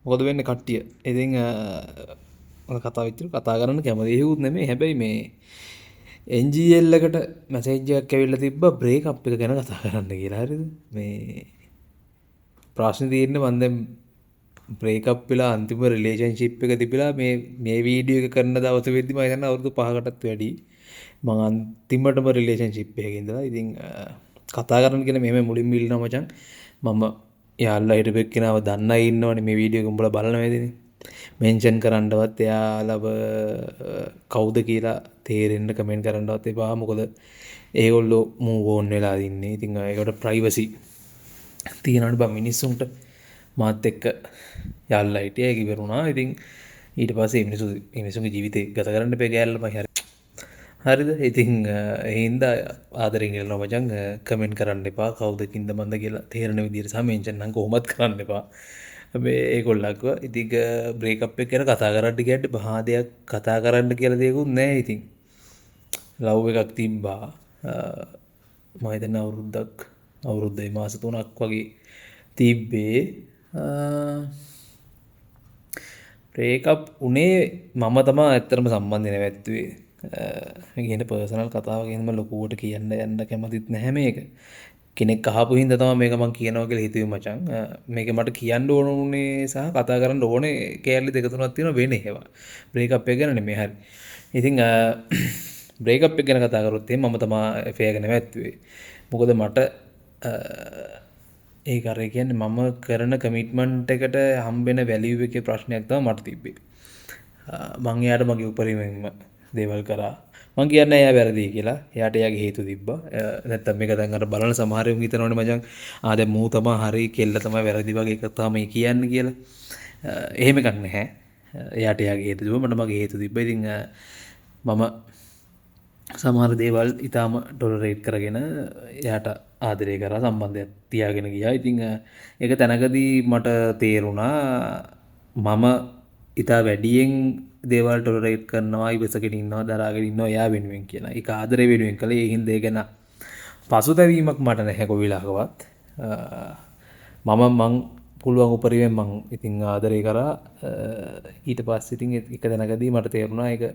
මොකද වෙන්නේ කට්ටිය. ඉතින් ඔය කතා විතර කතා කරන්න කැමති හේවුත් නෙමෙයි. හැබැයි මේ NGL එකට මැසේජ් එකක් ඇවිල්ලා තිබ්බා බ්‍රේක් අප් එක ගැන කතා කරන්න කියලා. හරිද? මේ ප්‍රශ්නේ තියෙන්නේ මම දැන් බ්‍රේක් අප් වෙලා අන්තිම රිලේෂන්ෂිප් එක තිබිලා මේ වීඩියෝ එක කරන දවස් වෙද්දි මම හිතන්නේ අවුරුදු 5කටත් වැඩි. මම අන්තිමටම රිලේෂන්ෂිප් එකක ඉඳලා. ඉතින් කතා කරන්න කියලා මෙහෙම මුලින්ම ඉල්ලනවා මචං. මම යාළුවා හිටපු එක්කෙනාව දන්න අය ඉන්නවනේ මේ වීඩියෝ එක උඹලා බලන වේදනේ. මෙන්ෂන් කරන්නවත් එයාලව කවුද කියලා තේරෙන්න කමෙන්ට් කරන්නවත් එපා. මොකද ඒගොල්ලෝ මූව් ඕන් වෙලා ඉන්නේ. ඉතින් ඒකට ප්‍රයිවසි තියෙනවනේ බං මිනිස්සුන්ට. මාත් එක්ක යාළුවා හිටියා ඒක ඉවරුණා. ඉතින් ඊට පස්සේ මිනිස්සුන්ගේ ජීවිතේ ගත කරන්න එපා ගෑල්ලා මම හරිද? ඉතින් එහෙනම් ආදරෙන් ඉල්ලනවා මචං කමෙන්ට් කරන්න එපා. කවුද කින්ද මන්ද කියලා තේරෙන විදිහට සහ මෙන්ෂන් නම් කොහොමත් කරන්න එපා. හැබැයි ඒගොල්ලක්ව ඉතින් බ්‍රේක් අප් එක ගැන කතා කරන්න කියද්දි මහා දෙයක් කතා කරන්න කියලා දෙයක්වත් නැහැ. ඉතින් ලව් එකක් තිබ්බා. මම හිතන්නේ අවුරුද්දයි මාස 3ක් වගේ තිබ්බේ. බ්‍රේක් අප් උනේ මම තමයි ඇත්තටම සම්බන්ධය නැවැත්තුවේ. කියන පර්සනල් කතාව ගැනම ලොකුවට කියන්න යන්න කැමතිත් නැහැ මේක. කෙනෙක් අහපු හින්දා තමයි මේක මම කියනවා කියලා හිතුවේ මචං. මේක මට කියන්න ඕන උනේ සහ කතා කරන්න ඕනේ කෑල්ල දෙක තුනක් තියෙනවා වෙන්නේ ඒවා. බ්‍රේක් අප් එක ගැන නෙමෙයි හරි. ඉතින් බ්‍රේක් අප් එක ගැන කතා කරොත් මම තමයි ෆෙයර් එක නැවැත්තුවේ. මොකද මට ඒක අර කියන්නේ මම කරන කමිට්මන්ට් එකට හම්බෙන වැලියු එකේ ප්‍රශ්නයක් තමයි මට තිබ්බේ. මං එයාට මගේ උපරිමයෙන්ම දේවල් කරා. මං කියන්නේ එයා වැරදි කියලා. එයාට එයාගේ හේතු තිබ්බා. නැත්තම් මේක දැන් අර බලන සමහර උන් හිතනවනේ මචං දැන් මූ තමයි හරි කෙල්ල තමයි වැරදි වගේ එකක් තමයි කියන්නේ කියලා. එහෙම එකක් නැහැ. එයාට එයාගේ හේතු තිබ්බා මට මගේ හේතු තිබ්බා. ඉතින් මම සමහර දේවල් ඊටාම ටොලරේට් කරගෙන එයාට ආදරය කරා සම්බන්ධයක් තියාගෙන ගියා. ඉතින් ඒක තැනකදී මට තේරුණා මම ඉතා වැඩියෙන් දේවල් ටොලරේට් කරනවා ඉවසගෙන ඉන්නවා දරාගෙන ඉන්නවා එයා වෙනුවෙන් කියලා. ඒක ආදරය වෙනුවෙන් කළේ. ඒ හින්දා ඒ ගැන පසුතැවීමක් මට නැහැ කොවිලාකවත්. මං පුළුවන් උපරිමයෙන් මං ඉතින් ආදරය කරා. ඊට පස්සේ ඉතින් එක තැනකදී මට තේරුණා ඒක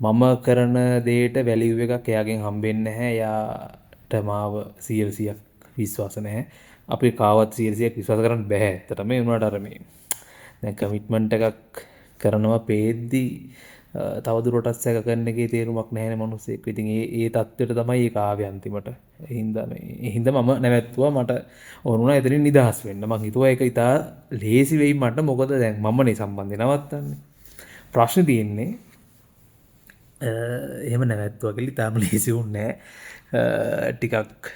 මම කරන දේට වැලියු එකක් එයාගෙන් හම්බෙන්නේ නැහැ. එයාට මාව 100%ක් විශ්වාස නැහැ. අපි කාවත් 100%ක් විශ්වාස කරන්න බෑ. ඇත්තටම ඒ වුණාට අර මේ දැන් කමිට්මන්ට් එකක් කරනවා පේද්දි තවදුරටත් සැක කරන එකේ තේරුමක් නැහැනේ මිනිස්සෙක්. ඉතින් ඒ தත්වෙට තමයි ඒක ආවේ අන්තිමට. ඒ හින්දා මම නැවැත්තුවා. මට ඕනුණා එතනින් නිදහස් වෙන්න. මං හිතුවා ඒක ඉතා ලේසි වෙයි මට. මොකද දැන් මමනේ සම්බන්ධය නවත්තන්නේ. ප්‍රශ්නේ තියෙන්නේ එහෙම නැවැත්තුවා කියලා ඉතාම ලේසි වුණේ නැහැ. ටිකක්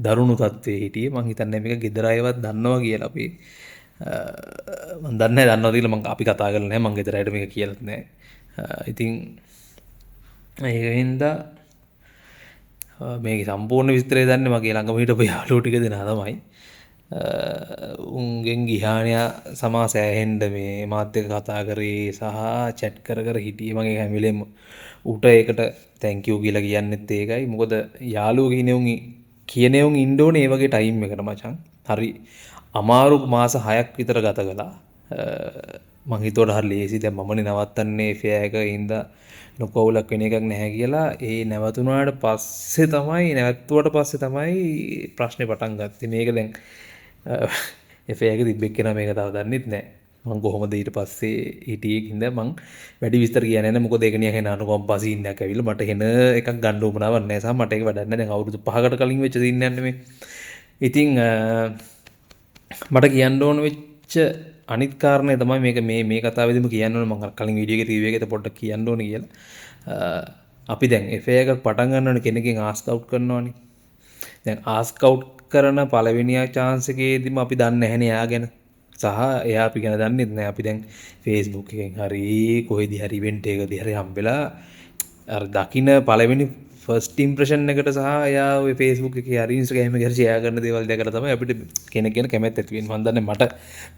දරුණු තත්ත්වයේ හිටියේ. මං හිතන්නේ මේක ගෙදර අයවත් දන්නවා කියලා අපි මම දන්නේ නැහැ දන්නවද කියලා. මම අපි කතා කරලා නැහැ. මං ගෙදර අයට මේක කියලාත් නැහැ. ඉතින් ඒකින්ද මේක සම්පූර්ණ විස්තරය දන්නේ මගේ ළඟම හිටපු යාළුවෝ ටික දෙනා තමයි. උන්ගෙන් ගිහානියා සමා සෑහෙන්න මේ මාත් එක්ක කතා කරේ සහ chat කර කර හිටියේ. මගේ හැම වෙලෙම ඌට ඒකට thank you කියලා කියන්නෙත් ඒකයි. මොකද යාළුවෝ කියන උන් ඉන්න ඕනේ ඒ වගේ ටයිම් එකකට මචං. හරි අමාරු මාස 6ක් විතර ගත කළා. මං හිතුවට හරි ලේසි දැන් මමනේ නවත්තන්නේ ෆෙයා එක ඉඳලා ලොකු අවුලක් වෙන එකක් නැහැ කියලා. ඒ නැවතුනාට පස්සේ තමයි ප්‍රශ්නේ පටන් ගත්තේ. මේක දැන් ෆෙයා එක තිබ්බෙක් කෙනා මේක තව දන්නෙත් නැහැ. මං කොහොමද ඊට පස්සේ හිටියේ කින්ද මං වැඩි විස්තර කියන්නේ නැහැ. මොකද ඒක නිකන් එන අනුකම්පා සීන් එකක් ඇවිල්ලා මට එන එකක් ගන්න උවමනාවක් නැහැ. සහ මට ඒක වැඩක් නැහැ. දැන් අවුරුදු 5කට කලින් වෙච්ච සීන් එකක් නෙමෙයි. ඉතින් මට කියන්න ඕන වෙච්ච අනිත් කාරණේ තමයි මේක මේ කතාවේදීම කියන්න ඕනේ. මම කලින් වීඩියෝ එකේ රිවිව් එකේ පොඩ්ඩක් කියන්න ඕනේ කියලා. අපි දැන් FA එකක් පටන් ගන්නවනේ කෙනකින් ආස්ක් අවුට් කරනවනේ. දැන් ආස්ක් අවුට් කරන පළවෙනි chance එකේදීම අපි දන්නේ නැහැනේ එයා ගැන. සහ එයා අපි ගැන දන්නෙත් නැහැ. අපි දැන් Facebook එකෙන් හරි කොහෙදී හරි ඉවෙන්ට් එකකදී හරි හම්බෙලා අර දකින්න පළවෙනි ෆස්ට් ඉම්ප්‍රෙෂන් එකට සහ එයා ඔය Facebook එකේ හරි Instagram එකේ හරි ෂෙයා කරන දේවල් දැකලා තමයි අපිට කෙනෙක් ගැන කැමැත්ත ඇති වෙන්නේ. මම දන්නේ මට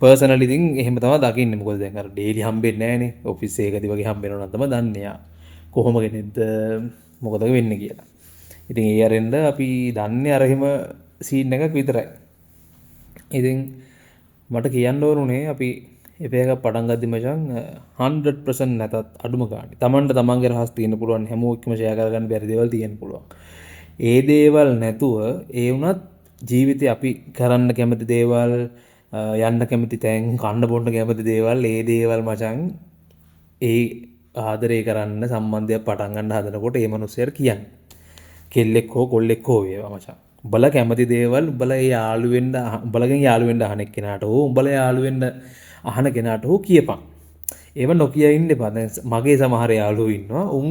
පර්සනලි ඉතින් එහෙම තමයි දකින්නේ. මොකද දැන් අර ඩේලි හම්බෙන්නේ නැහනේ. ඔෆිස් එකකදී වගේ හම්බෙනවා නම් තමයි දන්නේ යා. කොහොම කෙනෙක්ද මොකද වෙන්නේ කියලා. ඉතින් ඒ අරෙන්ද අපි දන්නේ අර එහෙම සීන් එකක් විතරයි. ඉතින් මට කියන්න ඕනුනේ අපි එපේක පටන් ගද්දි මචං 100% නැතත් අඩුම ගානේ තමන්ට තමන්ගේ රහස් තියෙන්න පුළුවන් හැමෝම එක්කම ෂෙයා කරගන්න බැරි දේවල් තියෙන්න පුළුවන්. ඒ දේවල් නැතුව ඒ වුණත් ජීවිතේ අපි කරන්න කැමති දේවල් යන්න කැමති තැන් කන්න බොන්න කැමති දේවල් ඒ දේවල් මචං ඒ ආදරේ කරන්න සම්බන්ධයක් පටන් ගන්න හදනකොට ඒ මනුස්සයාට කියන්නේ කෙල්ලෙක් හෝ කොල්ලෙක් හෝ වේවා මචං. උඹලා කැමති දේවල් උඹලා ඒ යාළු වෙන්න උඹලගෙන් යාළු වෙන්න අහන එක්කෙනාට හෝ උඹලා යාළු වෙන්න අහන කෙනාට හෝ කියපන්. ඒව නොකිය ඉන්න එපා. දැන් මගේ සමහර යාළුවෝ ඉන්නවා උන්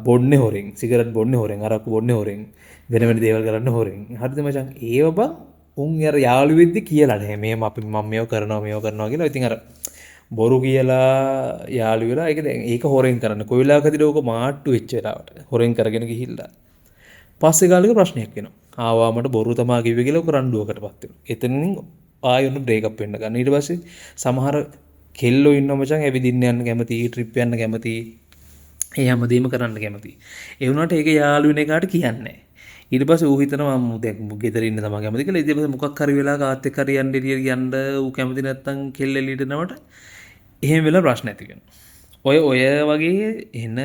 බොන්නේ හොරෙන්, සිගරට් බොන්නේ හොරෙන්, අරක්කු බොන්නේ හොරෙන්, වෙන වෙන දේවල් කරන්න හොරෙන්. හරිද මචං? ඒව බං උන් අර යාළු වෙද්දි කියලා නැහැ. මම මේව කරනවා කියලා. ඉතින් අර බොරු කියලා යාළු වෙලා ඒක හොරෙන් කරන්න. කොයි වෙලාවකදීද ඕක මාට්ටු වෙච්ච වෙලාවට හොරෙන් කරගෙන ගිහිල්ලා පස්සේ කාලෙක ප්‍රශ්නයක් වෙනවා. ආවා මට බොරු තමා කිව්වේ කියලා ඔක රණ්ඩුවකටපත් වෙනවා. එතනින් ආයෙත් බ්‍රේක්අප් වෙන්න ගන්න. ඊට පස්සේ සමහර කෙල්ලෝ ඉන්නවා මචං ඇවිදින්න යන්න කැමති, ට්‍රිප් යන්න කැමති, ඒ හැමදේම කරන්න කැමති. ඒ වුණාට ඒක යාළු වෙන එකාට කියන්නේ නැහැ. ඊට පස්සේ ඌ හිතනවා මම දැන් ගෙදර ඉන්න තමයි කැමති කියලා. ඊට පස්සේ මොකක් හරි වෙලා කාත් එක්ක හරි යන්න එළියට යන්න ඌ කැමති නැත්තම් කෙල්ල එළියට නවට එහෙම වෙලා ප්‍රශ්න ඇති වෙනවා. ඔය වගේ එන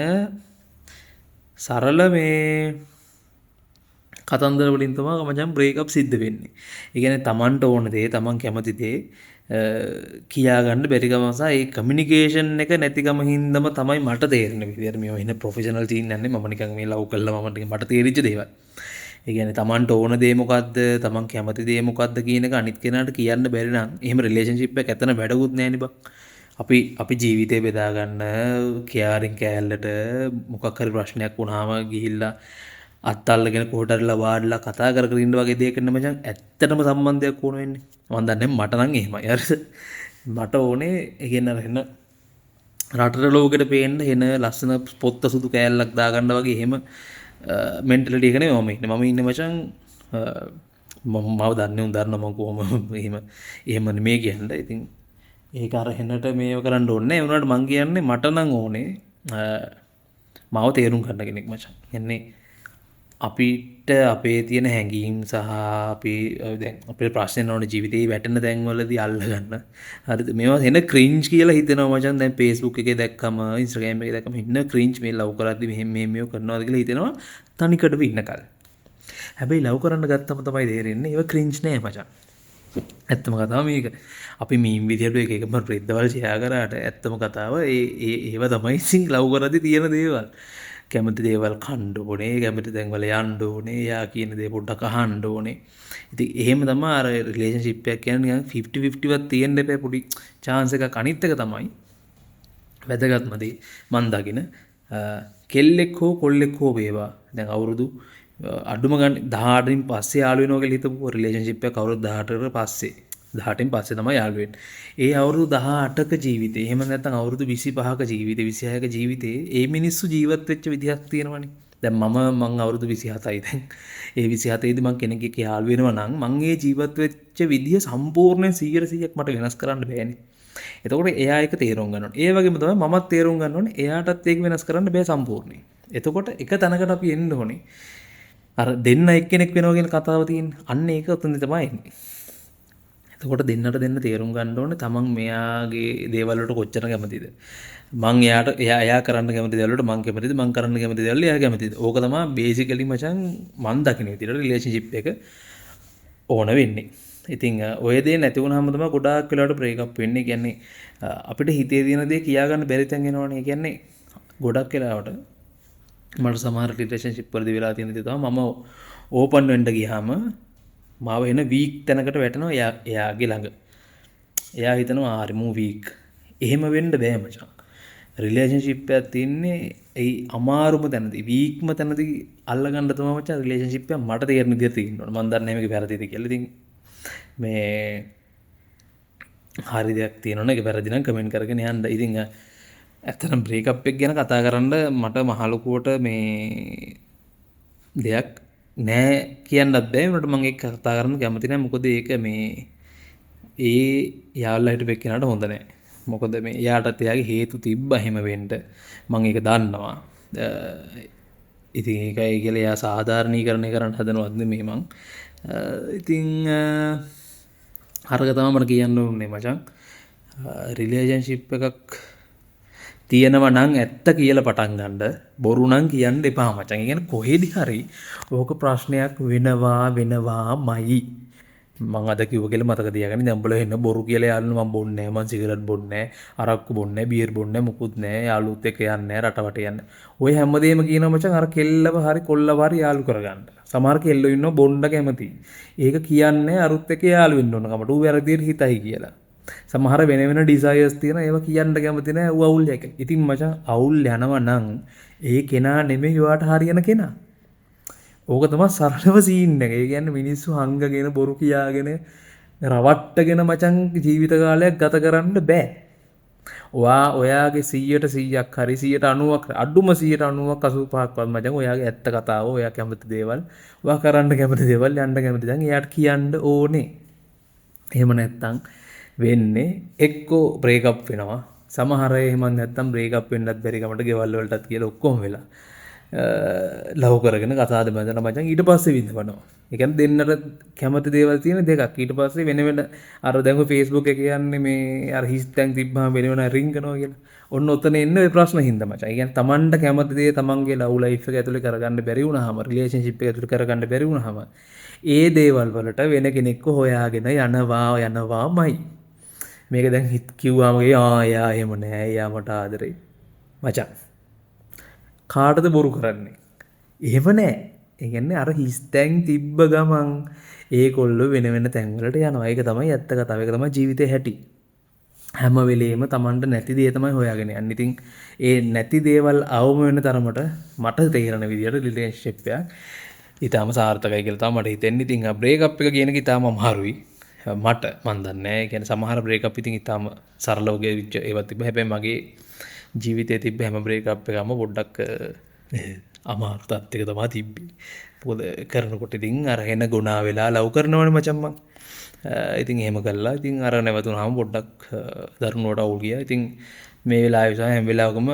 සරල මේ කතන්දර වලින් තමයි මචං බ්‍රේක්අප් සිද්ධ වෙන්නේ. ඒ කියන්නේ Tamanට ඕන දේ, Taman කැමති දේ කියා ගන්න බැරි කම නිසා ඒ කමියුනිකේෂන් එක නැතිකම හින්දාම තමයි මට තේරෙන විදියට මේ වෙන ප්‍රොෆෙෂනල් සීන් යන්නේ. මම නිකන් මේ ලව් කළා මට තේරිච්ච දේවල්. ඒ කියන්නේ Tamanට ඕන දේ මොකද්ද, Taman කැමති දේ මොකද්ද කියන එක අනිත් කෙනාට කියන්න බැරි නම් එහෙම රිලේෂන්ෂිප් එකක් ඇතන වැඩකුත් නැහැ නේ බං. අපි ජීවිතේ බෙදා ගන්න කෙයාරින් කෑල්ලට මොකක් හරි ප්‍රශ්නයක් වුණාම ගිහිල්ලා අත්අල්ලගෙන කොහොටරලා වාඩිලා කතා කර කර ඉන්න වගේ දෙයකට මචං ඇත්තටම සම්බන්ධයක් ඕන වෙන්නේ. මම දන්නේ මට නම් එහෙමයි. හරිද? මට ඕනේ ඒ කියන්නේ එන රටට ලෝකෙට පේන්න එන ලස්සන පොත්ත සුදු කෑල්ලක් දාගන්න වගේ එහෙම මෙන්ටැලිටි එක නෙමෙයි මම ඉන්නේ. මම ඉන්නේ මචං මම දන්නේ උදාහරණ මම කොහොම එහෙම නෙමෙයි කියන්නේ. ඉතින් ඒක අර හෙන්නට මේව කරන්න ඕනේ නැහැ. උනාට මං කියන්නේ මට නම් ඕනේ මාව තේරුම් ගන්න කෙනෙක් මචං. එන්නේ අපිට අපේ තියෙන හැඟීම් සහ අපි දැන් අපේ ප්‍රශ්න වල ජීවිතේ වැටෙන තැන් වලදී අල්ල ගන්න. හරිද? මේවා එන ක්‍රින්ජ් කියලා හිතෙනවා මචං. දැන් Facebook එකේ දැක්කම Instagram එකේ දැක්කම ඉන්න ක්‍රින්ජ් මේ ලව් කරද්දි මෙහෙම මේව කරනවාද කියලා හිතෙනවා තනිකඩම ඉන්නකල්. හැබැයි ලව් කරන්න ගත්තම තමයි තේරෙන්නේ ඒව ක්‍රින්ජ් නෑ මචං. ඇත්තම කතාව මේක. අපි මීම් විදියට එක එකම රෙද්දවල් ෂෙයා කරාට ඇත්තම කතාව ඒව තමයි ඉතින් ලව් කරද්දි තියෙන දේවල්. කැමති දේවල් කන්න ඕනේ, කැමති තැන්වල යන්න ඕනේ, යා කියන දේ පොඩ්ඩක් අහන්න ඕනේ. ඉතින් එහෙම තමයි අර රිලේෂන්ෂිප් එකක් කියන්නේ නිකන් 50-50 වත් තියෙන්න එපා පොඩි chance එකක්. අනිත් එක තමයි වැදගත්ම දේ මන් දකින කෙල්ලෙක් හෝ කොල්ලෙක් හෝ වේවා. දැන් අවුරුදු අඩුම ගන්න 18න් පස්සේ යාළු වෙනවා කියලා හිතපුවා රිලේෂන්ෂිප් එකක් අවුරුදු 18කට පස්සේ 18න් පස්සේ තමයි යාළු වෙන්නේ. ඒ අවුරුදු 18ක ජීවිතේ එහෙම නැත්නම් අවුරුදු 25ක ජීවිතේ 26ක ජීවිතේ ඒ මිනිස්සු ජීවත් වෙච්ච විදිහක් තියෙනවනේ. දැන් මම අවුරුදු 27යි දැන්. ඒ 27 දී මම කෙනෙක් එක්ක යාළු වෙනවා නම් මම ඒ ජීවත් වෙච්ච විදිහ සම්පූර්ණයෙන් 100%ක් මට වෙනස් කරන්න බෑනේ. එතකොට එයා ඒක තේරුම් ගන්න ඕනේ. ඒ වගේම තමයි මමත් තේරුම් ගන්න ඕනේ එයාටත් ඒක වෙනස් කරන්න බෑ සම්පූර්ණයෙන්. එතකොට එක තැනකට අපි එන්න ඕනේ. අර දෙන්න එක්කෙනෙක් වෙනවා කියන කතාව තියෙන්නේ. අන්න ඒක උතුම්ද තමයි එන්නේ. එතකොට දෙන්නට දෙන්න තේරුම් ගන්න ඕනේ තමන් මෙයාගේ දේවල් වලට කොච්චර කැමතිද. මං එයා කරන්න කැමති දේවල් වලට මං කැමතිද, මං කරන්න කැමති දේවල් එයා කැමතිද. ඕක තමයි බේසිකලි මචං මං දකින්න විදිහට රිලේෂන්ෂිප් එක ඕන වෙන්නේ. ඉතින් ඔය දේ නැති වුණාම තමයි ගොඩාක් වෙලාවට බ්‍රේක් අප් වෙන්නේ. කියන්නේ අපිට හිතේ තියෙන දේ කියා ගන්න බැරි තැන් එනවනේ. කියන්නේ ගොඩක් වෙලාවට මට සමහර රිලේෂන්ෂිප් වලදී වෙලා තියෙන දේ තමයි මම ඕපන් වෙන්න ගියාම මාව එන වීක් තැනකට වැටෙනවා එයාගේ ළඟ. එයා හිතනවා ආරි මූ වීක්. එහෙම වෙන්න බෑ මචං. රිලේෂන්ෂිප් එකක් තින්නේ ඒ අමාරුම තැනදී වීක්ම තැනදී අල්ලගන්න තමයි මචං රිලේෂන්ෂිප් එක මට තේරෙන විදිහට තියෙනවා. මම දන්නේ මේක වැරදිද කියලා. ඉතින් මේ හරි දෙයක් තියෙනවනේ ඒක වැරදි නම් කමෙන්ට් කරගෙන යන්න. ඉතින් ඇත්තටම බ්‍රේක් අප් එක ගැන කතා කරන්න මට මහ ලොකුවට මේ දෙයක් නෑ කියන්නත් බෑ. උනට මම ඒක කතා කරන්න කැමති නෑ. මොකද ඒක මේ ඒ යාළුවා හිටපු එක්කෙනාට හොඳ නෑ. මොකද මේ එයාටත් එයාගේ හේතු තිබ්බා එහෙම වෙන්න. මම ඒක දන්නවා. ඉතින් ඒකයි කියලා එයා සාධාරණීකරණය කරන්න හදනවත් නෙමෙයි මං. ඉතින් අරක තමයි මට කියන්න ඕනේ මචං. රිලේෂන්ෂිප් එකක් තියෙනවා නම් ඇත්ත කියලා පටන් ගන්න බොරු නම් කියන්න එපා මචං. ඒ කියන්නේ කොහෙදි හරි ඕක ප්‍රශ්නයක් වෙනවාමයි. මං අද කිව්ව කියලා මතක තියාගන්න. දැන් උඹලා එන්න බොරු කියලා යාළුවෝ මං බොන්නේ නැහැ. මං සිගරට් බොන්නේ නැහැ. අරක්කු බොන්නේ නැහැ. බියර් බොන්නේ නැහැ. මුකුත් නැහැ. යාළුවොත් එක්ක යන්නේ නැහැ. රටවට යන්නේ. ඔය හැමදේම කියනවා මචං අර කෙල්ලව හරි කොල්ලව හරි යාළු කරගන්න. සමහර කෙල්ලෝ ඉන්නවා බොන්න කැමති. ඒක කියන්නේ අරුත් එක්ක යාළු වෙන්න ඕන කමට. ඌ වැරදියට හිතයි කියලා. සමහර වෙන වෙන ඩිසයර්ස් තියෙන ඒවා කියන්න කැමති නැහැ. ඌ අවුල් එක. ඉතින් මචං අවුල් යනවා නම් ඒ කෙනා නෙමෙයි ඔයාට හරියන කෙනා. ඕක තමයි සරලව සීන් එක. ඒ කියන්නේ මිනිස්සු හංගගෙන බොරු කියාගෙන රවට්ටගෙන මචං ජීවිත කාලයක් ගත කරන්න බෑ. ඔයාගේ 100%ක් හරි 90%ක් අඩුම 90%ක් 85%ක්වත් මචං ඔයාගේ ඇත්ත කතාව ඔයා කැමති දේවල් ඔයා කරන්න කැමති දේවල් යන්න කැමති දැන් එයාට කියන්න ඕනේ. එහෙම නැත්තම් වෙන්නේ එක්කෝ බ්‍රේක්අප් වෙනවා. සමහර අය එහෙම නැත්තම් බ්‍රේක්අප් වෙන්නත් බැරි කමට ගෙවල් වලටත් කියලා ඔක්කොම වෙලා ලව් කරගෙන කතාද බඳලා මචං ඊට පස්සේ විඳවනවා. ඒ කියන්නේ දෙන්නට කැමති දේවල් තියෙන දෙකක්. ඊට පස්සේ වෙන වෙන අර දැන් Facebook එක කියන්නේ මේ අර හිස්තැන් තිබ්බම වෙන වෙන රින් කරනවා කියලා. ඔන්න ඔතන එන්නේ ඔය ප්‍රශ්න හින්දා මචං. ඒ කියන්නේ Tamanට කැමති දේ Tamanගේ ලව් ලයිෆ් එක ඇතුලේ කරගන්න බැරි වුණාම රිලේෂන්ෂිප් එක ඇතුලේ කරගන්න බැරි වුණාම ඒ දේවල් වලට වෙන කෙනෙක්ව හොයාගෙන යනවාමයි. මේක දැන් හිත කිව්වාම එයා එහෙම නෑ. එයා මට ආදරේ. මචං කාටද බොරු කරන්නේ? එහෙම නෑ. ඒ කියන්නේ අර හිස්තැන් තිබ්බ ගමන් ඒකොල්ලෝ වෙන වෙන තැන් වලට යනවා. ඒක තමයි ඇත්ත කතාව. ඒක තමයි ජීවිතේ හැටි. හැම වෙලෙම Tamanට නැති දේ තමයි හොයාගෙන යන්නේ. ඉතින් ඒ නැති දේවල් අවම වෙන තරමට මට තේරෙන විදියට රිලේෂන්ෂිප් එකක් ඊටාම සාර්ථකයි කියලා තමයි මට හිතෙන්නේ. ඉතින් ආ බ්‍රේක්අප් එක කියන එක ඊටාම අමාරුයි. මට මන් දන්නේ නැහැ. ඒ කියන්නේ සමහර බ්‍රේක්අප් ඉතින් ඊටාම සරලව ගෙවිච්ච ඒවා තිබ්බ. හැබැයි මගේ ජීවිතේ තිබ්බ හැම බ්‍රේක්අප් එකම පොඩ්ඩක් අමාරු තත්ත්වයක තමයි තිබ්බේ. මොකද කරනකොට ඉතින් අර එන ගුණා වෙලා ලව් කරනවනේ මචං මං. ඉතින් එහෙම කළා. ඉතින් අර නැවතුනහම පොඩ්ඩක් දරුණුවට අවුල් ගියා. ඉතින් මේ වෙලාවේ නිසා හැම වෙලාවකම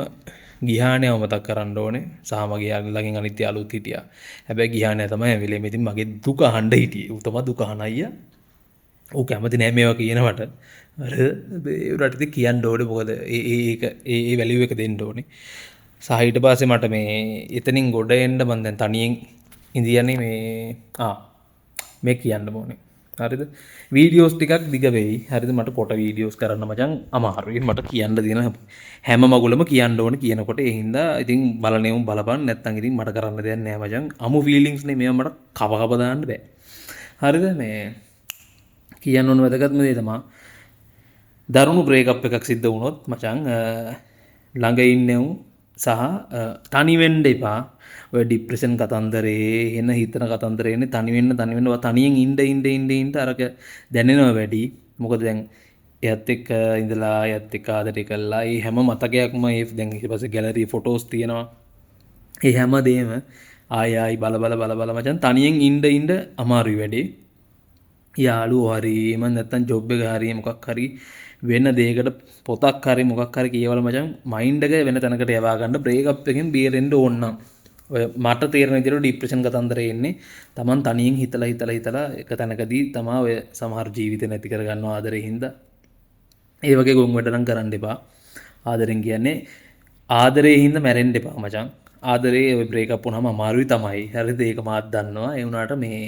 ගිහානේ මතක් කරන්න ඕනේ. සාමගේ ළඟින් අනිත් යාළුවොත් හිටියා. හැබැයි ගිහානේ තමයි හැම වෙලේම ඉතින් මගේ දුක අහන්න හිටියේ. ඌ තමයි දුක අහන අයියා. ඌ කැමති නෑ මේවා කියනවට. අර ඒකට ඉතින් කියන්න ඕනේ. මොකද ඒ වැලියු එක දෙන්න ඕනේ. සහ ඊට පස්සේ මට මේ එතනින් ගොඩ එන්න මම දැන් තනියෙන් ඉඳියන්නේ මේ කියන්න ඕනේ. හරිද? වීඩියෝස් ටිකක් දිග වෙයි. හරිද? මට කොට වීඩියෝස් කරන්න මචං අමාරුයි. මට කියන්න දෙන හැම මගුලම කියන්න ඕනේ කියනකොට ඒ හින්දා ඉතින් බලන්නේම බලපන් නැත්තම් ඉතින් මට කරන්න දෙයක් නෑ මචං. අමු ෆීලිංග්ස් නේ මේවා මට කව දාන්න බෑ. හරිද? මේ කියන්න ඕන වැදගත්ම දේ තමයි දරුණු බ්‍රේක්අප් එකක් සිද්ධ වුණොත් මචං ළඟ ඉන්නේ සහ තනි වෙන්න එපා. ඔය ડિප්‍රෙෂන් කතන්දරේ එන හිතන කතන්දරේ එන්නේ තනි වෙන්න තනියෙන් ඉන්න අරක දැනෙනවා වැඩි. මොකද දැන් එයත් එක්ක ඉඳලා එයත් එක්ක ආදරේ කළා. ඒ හැම මතකයක්ම ඒ දැන් ඊට පස්සේ ගැලරි ෆොටෝස් තියෙනවා. ඒ හැමදේම ආයි බල මචං තනියෙන් ඉන්න අමාරුයි වැඩේ. යාළුවෝ හරි එමන් නැත්තම් ජොබ් එක හරි මොකක් හරි වෙන දෙයකට පොතක් හරි මොකක් හරි කියවල මචං මයින්ඩ් එක වෙන තැනකට යවා ගන්න බ්‍රේක්අප් එකෙන් බේරෙන්න ඕන නම් ඔය මට තේරෙන විදිහට ડિප්‍රෙෂන් කතන්දරේ එන්නේ Taman තනියෙන් හිතලා එක තැනකදී තමයි ඔය සමහර ජීවිතේ නැති කර ගන්නවා ආදරේ හින්දා. ඒ වගේ ගොන් වැඩ නම් කරන්න එපා. ආදරෙන් කියන්නේ ආදරේ හින්දා මැරෙන්න එපා මචං. ආදරේ ඔය බ්‍රේක්අප් වුණාම අමාරුයි තමයි. හරිද? ඒක මාත් දන්නවා. ඒ වුණාට මේ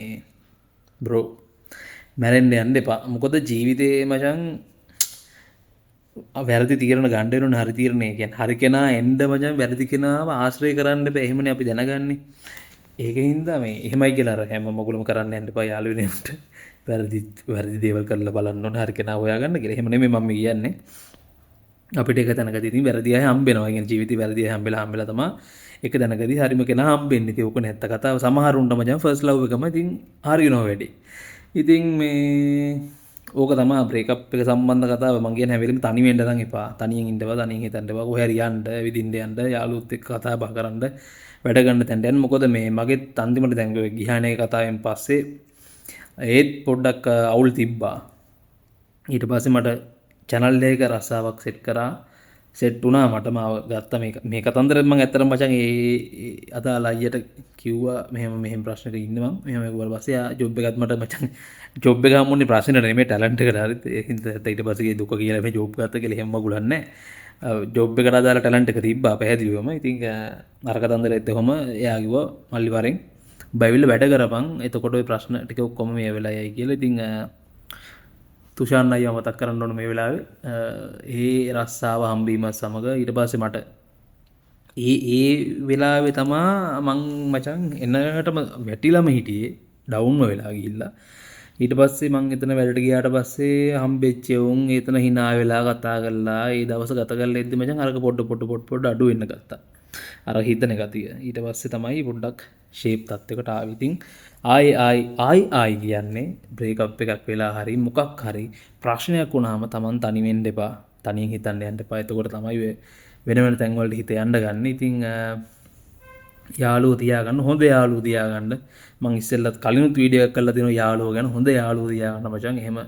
බ්‍රෝ මැරෙන්න යන්න එපා. මොකද ජීවිතේ මචං වැරදි තීරණ ගන්න වෙනුනේ හරි තීරණේ. කියන්නේ හරි කෙනා එන්න මචං වැරදි කෙනාව ආශ්‍රය කරන්න බෑ. එහෙමනේ අපි දැනගන්නේ. ඒකින්ද මේ එහෙමයි කියලා අර හැම මොගලම කරන්න යන්න එපා යාළුවෙනෙකුට. වැරදි දේවල් කරලා බලන්න ඕනේ හරි කෙනා හොයාගන්න කියලා. එහෙම නෙමෙයි මම කියන්නේ. අපිට එක තැනකදී ඉතින් වැරදි අය හම්බෙනවා. කියන්නේ ජීවිතේ වැරදි අය හම්බෙලා තමයි එක තැනකදී හරිම කෙනා හම්බෙන්නේ. ඉතින් ඕක නැත්ත කතාව. සමහරුන්ට මචං ෆස්ට් ලව් එකම ඉතින් හරියනවා වැඩි. ඉතින් මේ ඕක තමයි බ්‍රේක්අප් එක සම්බන්ධ කතාව. මං කියන්නේ හැම වෙලෙම තනි වෙන්න නම් එපා. තනියෙන් ඉඳපුවා තනියෙන් හිතන්න එපා. කොහේ හරි යන්න විදින්න යන්න යාළුවොත් එක්ක කතා බහ කරන්න වැඩ ගන්න තැනට යන්න. මොකද මේ මගෙත් අන්තිමට දැන් ඔය ගිහානේ කතාවෙන් පස්සේ ඒත් පොඩ්ඩක් අවුල් තිබ්බා. ඊට පස්සේ මට channel එක රස්සාවක් සෙට් කරා. සෙට් වුණා මට මාව ගත්තා මේ කතන්දරෙත් මම ඇත්තටම මචං ඒ අදාළ අයියට කිව්වා මෙහෙම ප්‍රශ්නෙක ඉන්න මම මෙහෙම කිව්වා පස්සේ ආ ජොබ් එකත් මට මචං ජොබ් එක හම්බුනේ ප්‍රශ්නෙට නෙමෙයි ටැලන්ට් එකට හරිත් ඒකින්ද ඊට පස්සේ දුක කියලා මේ ජොබ් ගත්ත කියලා එහෙම මගුලන්නේ ජොබ් එකට අදාළ ටැලන්ට් එක තිබ්බා පැහැදිලිවම ඉතින් අර කතන්දරෙත් එහෙම එයා කිව්වා මල්ලි වරෙන් බයිවිල්ල වැඩ කරපන් එතකොට ඔය ප්‍රශ්න ටික ඔක්කොම මේ වෙලා යයි කියලා ඉතින් තුෂාන් අයියා මතක් කරන්න ඕන මේ වෙලාවේ ඒ රස්සාව හම්බීමත් සමග ඊට පස්සේ මට ඒ වෙලාවේ තමා මං මචං එනටම වැටිලම හිටියේ ඩවුන්ම වෙලා ගිහිල්ලා ඊට පස්සේ මං එතන වැඩට ගියාට පස්සේ හම්බෙච්ච උන් එතන hina වෙලා කතා කරලා ඒ දවස් ගත කරලා ඉද්දි මචං අරක පොඩ අඩු වෙන්න ගත්තා අර හිතන ගතිය ඊට පස්සේ තමයි පොඩ්ඩක් ෂේප් තත්යකට ආවි ඉතින් ආයි කියන්නේ බ්‍රේකප් එකක් වෙලා හරි මොකක් හරි ප්‍රශ්නයක් වුණාම Taman තනි වෙන්න එපා තනියෙන් හිතන්න යන්න එපා එතකොට තමයි වෙන වෙන තැන් වලට හිත යන්න ගන්න ඉතින් යාළුවෝ තියාගන්න හොඳ යාළුවෝ තියාගන්න මම ඉස්සෙල්ලත් කලිනුත් වීඩියෝ එකක් කරලා දෙනවා යාළුවෝ ගැන හොඳ යාළුවෝ තියාගන්න මචං එහෙම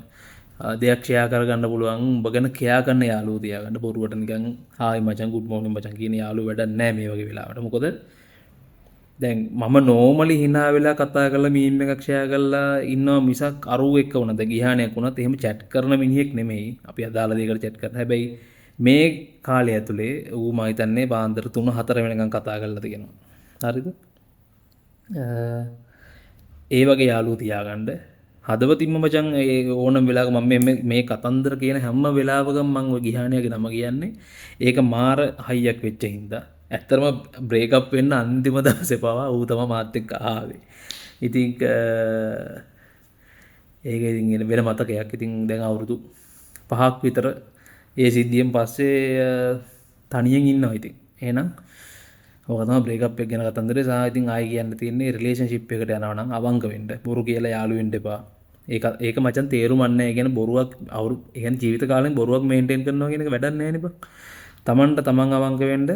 දෙයක් ෂෙයා කරගන්න පුළුවන් ඔබ ගැන කෙයා ගන්න යාළුවෝ තියාගන්න බොරුවට නිකන් හායි මචං ගුඩ් මෝර්නින් මචං කියන යාළුවෝ වැඩක් නැහැ මේ වගේ වෙලාවට මොකද දැන් මම නෝමලි hina වෙලා කතා කරලා මීම් එකක් ෂෙයා කරලා ඉන්නවා මිසක් අරුව එක්ක වුණා දැන් ගිහානයක් වුණත් එහෙම chat කරන මිනිහෙක් නෙමෙයි අපි අදාළ දෙයකට chat කරන හැබැයි මේ කාලය ඇතුලේ ඌ මම හිතන්නේ පාන්දර 3-4 වෙනකන් කතා කරලා තියෙනවා හරිද ඒ වගේ යාළුවෝ තියාගන්න හදවතින්ම මචං ඕනම වෙලාවක මම මේ කතන්දර කියන හැම වෙලාවකම මම ඔය ගිහානියගේ නම කියන්නේ ඒක මාර හයියක් වෙච්ච හින්දා ඇත්තරම බ්‍රේකප් වෙන්න අන්තිම දවසේ පවා ඌ තමයි මාත් එක්ක ආවේ. ඉතින් ඒක ඉතින් වෙන මතකයක්. ඉතින් දැන් අවුරුදු 5ක් විතර ඒ සිද්ධියෙන් පස්සේ තනියෙන් ඉන්නවා ඉතින්. එහෙනම් ඔක තමයි බ්‍රේකප් එක ගැන කතන්දරේ සහ ඉතින් ආයි කියන්න තියෙන්නේ රිලේෂන්ෂිප් එකට යනවා නම් අවංක වෙන්න. බොරු කියලා යාළු වෙන්න එපා. ඒක මචං තේරුම්න්නේ නැහැ. කියන්නේ බොරුවක් ඒ කියන්නේ ජීවිත කාලෙම බොරුවක් මේන්ටේන් කරනවා කියන එක වැඩක් නැහැ නේ බං. Tamanට Taman අවංක වෙන්න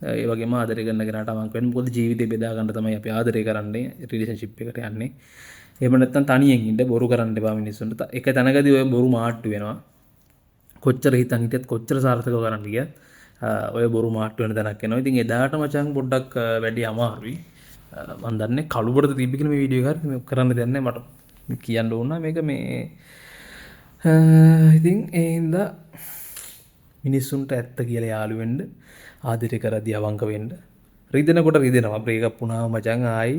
ඒ වගේම ආදරය කරන කෙනාට අවංක වෙන්න. මොකද ජීවිතේ බෙදා ගන්න තමයි අපි ආදරය කරන්නේ රිලේෂන්ෂිප් එකට යන්නේ. එහෙම නැත්නම් තනියෙන් ඉන්න බොරු කරන්න එපා මිනිස්සුන්ට. එක තැනකදී ඔය බොරු මාට්ටු වෙනවා. කොච්චර හිතන් හිටියත් කොච්චර සාර්ථකව කරන්න ගියත් ඔය බොරු මාට්ටු වෙන තැනක් එනවා. ඉතින් එදාට මචං පොඩ්ඩක් වැඩි අමාරුයි. මම දන්නේ කළුබරද තිබ්බ කියලා මේ වීඩියෝ එක හරි කරන්න දෙයක් නැහැ මට කියන්න ඕන මේක මේ ඉතින් ඒ හින්දා මිනිස්සුන්ට ඇත්ත කියලා යාළු වෙන්න ආදරය කරද්දී අවංක වෙන්න රිදෙනකොට රිදෙනවා බ්‍රේකප් වුණාම මචං ආයි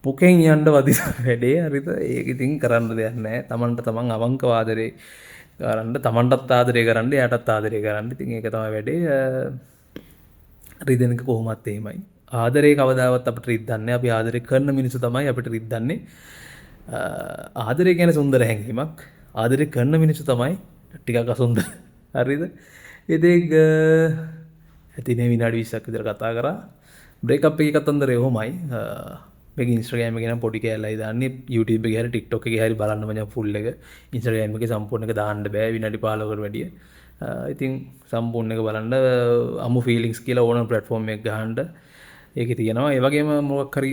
පුකෙන් යන්න වදින වැඩේ හරිද ඒක ඉතින් කරන්න දෙයක් නැහැ Tamanට Taman අවංකව ආදරේ කරන්න Tamanටත් ආදරය කරන්න එයාටත් ආදරය කරන්න ඉතින් ඒක තමයි වැඩේ රිදෙනක කොහොමත් එහෙමයි ආදරේ කවදාවත් අපිට රිද්දන්නේ අපි ආදරය කරන මිනිස්සු තමයි අපිට රිද්දන්නේ ආදරය කියන්නේ සුන්දර හැඟීමක් ආදරය කරන මිනිස්සු තමයි ටිකක් අසුන්දර හරිද ඉතින් ඇතිනේ විනාඩි 20ක් විතර කතා කරා බ්‍රේකප් එකේ කතන්දරේ ඔහොමයි මේක Instagram එකේ නම් පොඩි කැලලයි දාන්නේ YouTube එකේ හරි TikTok එකේ හරි බලන්න මචං ෆුල් එක Instagram එකේ සම්පූර්ණ එක දාන්න බෑ විනාඩි 15කට වැඩිය ඉතින් සම්පූර්ණ එක බලන්න අමු ෆීලිංගස් කියලා ඕනම platform එකක් ගහන්න ඒකේ තියෙනවා ඒ වගේම මොකක් හරි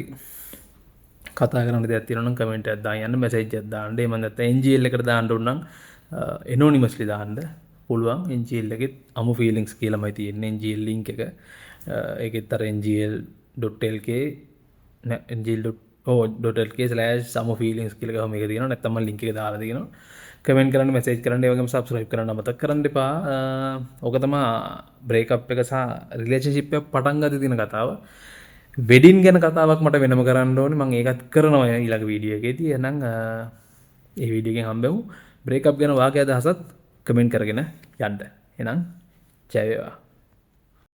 කතා කරන්න දෙයක් තියෙනවා නම් කමෙන්ට් එකක් දාන්න යන්න මැසේජ් එකක් දාන්න එහෙම නැත්නම් NGL එකට දාන්න ඕන නම් anonymously දාන්න පුළුවන් NGL එකෙත් අමු ෆීලිංගස් කියලාමයි තියෙන්නේ NGL link එක ඒකෙත් අර ngl.lk ngl.lk/samu feelings කියලා ගහම මේක තියෙනවා නැත්නම් මම link එක දාලා තියෙනවා කමෙන්ට් කරන්න මැසේජ් කරන්න ඒ වගේම subscribe කරන්න අමතක කරන්න එපා ඕක තමයි බ්‍රේකප් එක සහ රිලේෂන්ෂිප් එක පටන් ගන්න තියෙන කතාව වෙඩින් ගැන කතාවක් මට වෙනම කරන්න ඕනේ මම ඒකත් කරනවා ඊළඟ වීඩියෝ එකේදී එහෙනම් ඒ වීඩියෝ එකෙන් හම්බෙමු බ්‍රේකප් ගැන වාගේ අදහසත් කමෙන්ට් කරගෙන යන්න එහෙනම් ජය වේවා